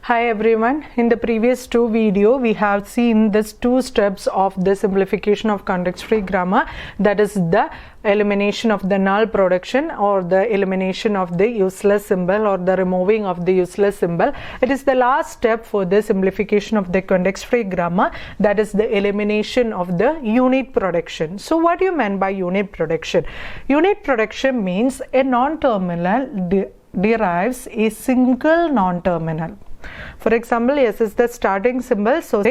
Hi everyone, in the previous two video we have seen these two steps of the simplification of context-free grammar, that is the elimination of the null production or the elimination of the useless symbol or the removing of the useless symbol. It is the last step for the simplification of the context-free grammar, that is the elimination of the unit production. So what do you mean by unit production? Unit production means a non-terminal derives a single non-terminal. For example, S is the starting symbol, so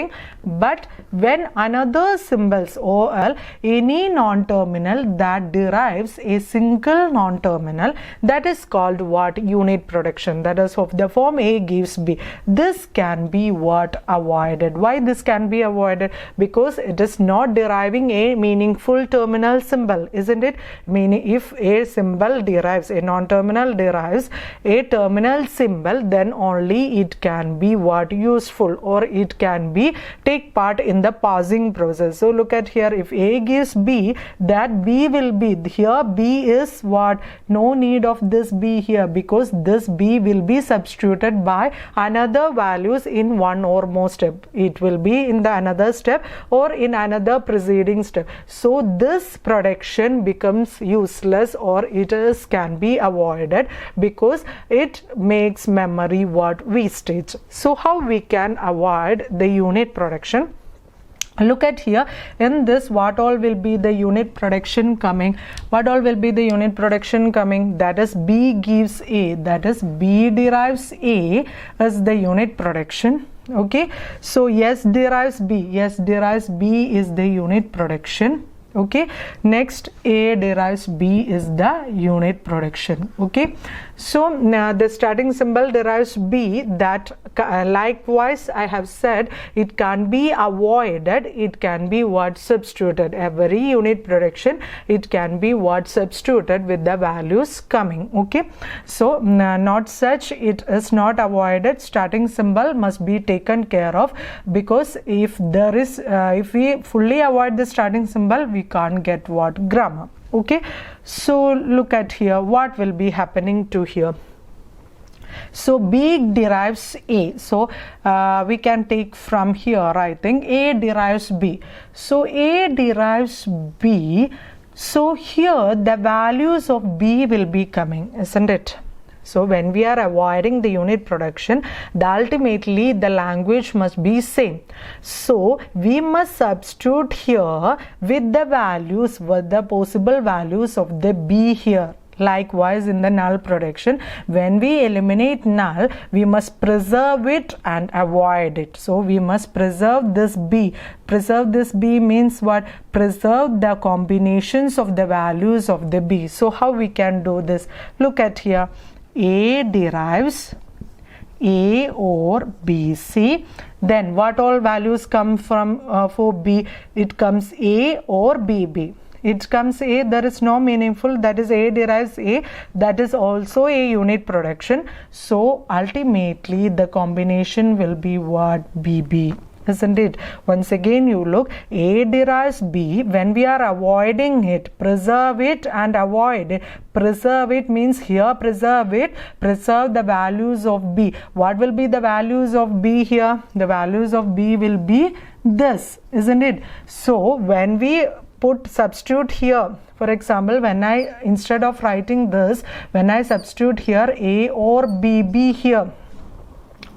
but when another symbols or any non-terminal that derives a single non-terminal, that is called what? Unit production. That is of the form A gives B. This can be what? Avoided. Why this can be avoided? Because it is not deriving a meaningful terminal symbol, isn't it? Meaning if a symbol derives, a non-terminal derives a terminal symbol, then only it can be what? Useful, or it can be take part in the parsing process. So look at here, if A gives B, that B will be here. B is what? No need of this B here, because this B will be substituted by another values in one or more step. It will be in the another step or in another preceding step. So this production becomes useless, or it is can be avoided because it makes memory what? Wastage. So how we can avoid the unit production? Look at here, in this what all will be the unit production coming? What all will be the unit production coming? That is B gives A, that is B derives A as the unit production. Okay, so yes derives B, yes derives B is the unit production. Okay, next A derives B is the unit production. Okay, so now the starting symbol derives B, that likewise I have said it can be avoided, it can be what? Substituted. Every unit production it can be what? Substituted with the values coming. Okay, so not such, it is not avoided. Starting symbol must be taken care of, because if there is if we fully avoid the starting symbol, we can't get what? Grammar. Okay, so look at here, what will be happening to here? So B derives A, so we can take from here, I think A derives B. So A derives B, so here the values of B will be coming, isn't it? So when we are avoiding the unit production, ultimately the language must be same. So we must substitute here with the values, with the possible values of the B here. Likewise in the null production, when we eliminate null, we must preserve it and avoid it. So we must preserve this B. Preserve this B means what? Preserve the combinations of the values of the B. So how we can do this? Look at here. A derives A or BC, then what all values come from for B? It comes A or BB. It comes A, there is no meaningful, that is A derives A, that is also a unit production. So ultimately the combination will be what? BB. Isn't it? Once again you look, A derives B. When we are avoiding it, preserve it and avoid it. Preserve it means here preserve it, preserve the values of B. What will be the values of B here? The values of B will be this, isn't it? So when we put substitute here, for example, when I, instead of writing this, when I substitute here A or BB here,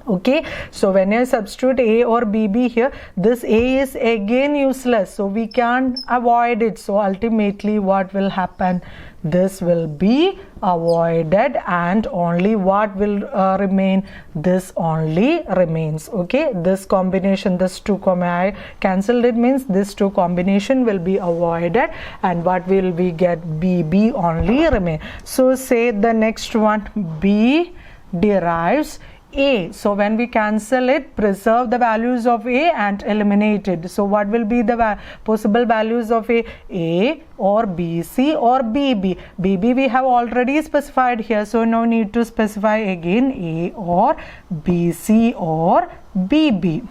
okay, so when I substitute A or BB here, this A is again useless, so we can avoid it. So ultimately what will happen? This will be avoided, and only what will remain? This only remains. Okay, this combination, this two I cancelled it, means this two combination will be avoided, and what will we get? BB only remain. So say the next one, B derives A. So when we cancel it, preserve the values of A and eliminate it. So what will be the possible values of A or BC or BB? BB we have already specified here, so no need to specify again. A or BC or BB.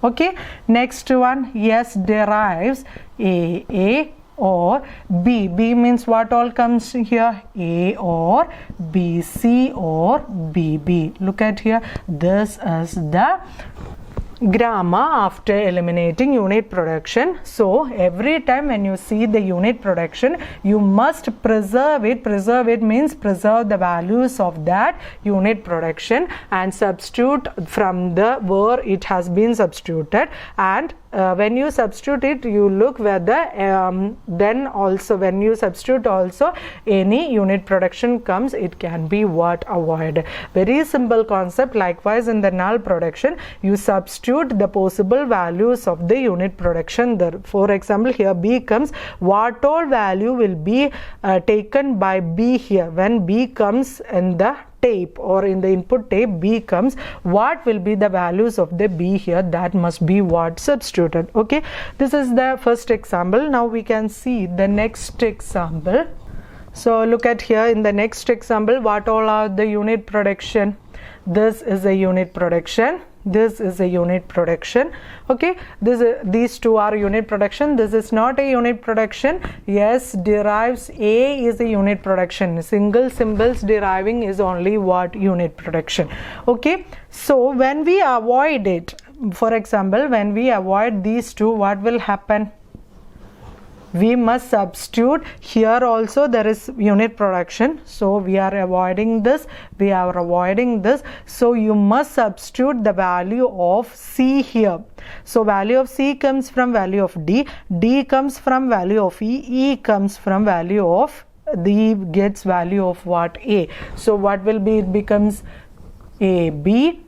Okay, next one, yes derives A or B. B means what all comes here? A or B, C or B, B. Look at here. This is the grammar after eliminating unit production. So every time when you see the unit production, you must preserve it. Preserve it means preserve the values of that unit production and substitute from the where it has been substituted, and when you substitute it, you look whether then also when you substitute also any unit production comes, it can be what avoided. Very simple concept. Likewise in the null production, you substitute the possible values of the unit production there. For example, here B comes, what all value will be taken by B here. When B comes in the tape or in the input tape, B comes, what will be the values of the B here? That must be what substituted. Okay, this is the first example. Now we can see the next example. So look at here in the next example, what all are the unit production? This is a unit production. This is a unit production. Okay, these two are unit production. This is not a unit production. Yes, derives A is a unit production. Single symbols deriving is only what? Unit production. Okay, so when we avoid it, for example, when we avoid these two, what will happen? We must substitute. Here also there is unit production, so we are avoiding this, we are avoiding this. So you must substitute the value of C here. So value of C comes from value of D, D comes from value of E, E comes from value of D, gets value of what? A. So what will be? It becomes A, B.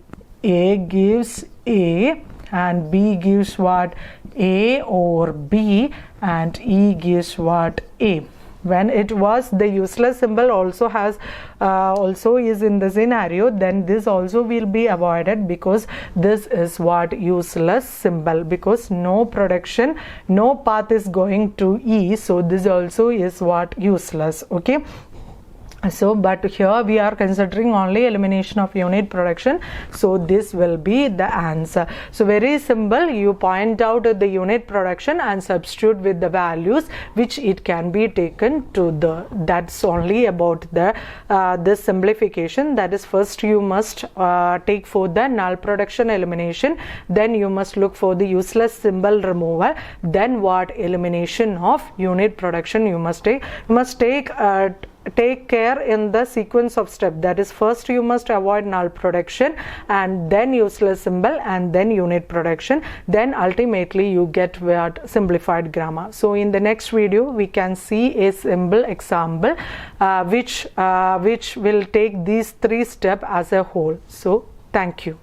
A gives A and B gives what? A or B, and E gives what? A. When it was the useless symbol also has also is in the scenario, then this also will be avoided, because this is what? Useless symbol, because no production, no path is going to E, so this also is what? Useless. Okay, so but here we are considering only elimination of unit production, so this will be the answer. So very simple, you point out the unit production and substitute with the values which it can be taken to the, that's only about the this simplification. That is, first you must take for the null production elimination, then you must look for the useless symbol removal, then what? Elimination of unit production you must take. You must take care in the sequence of step. That is, first you must avoid null production, and then useless symbol, and then unit production, then ultimately you get what? Simplified grammar. So in the next video we can see a simple example which will take these three steps as a whole. So thank you.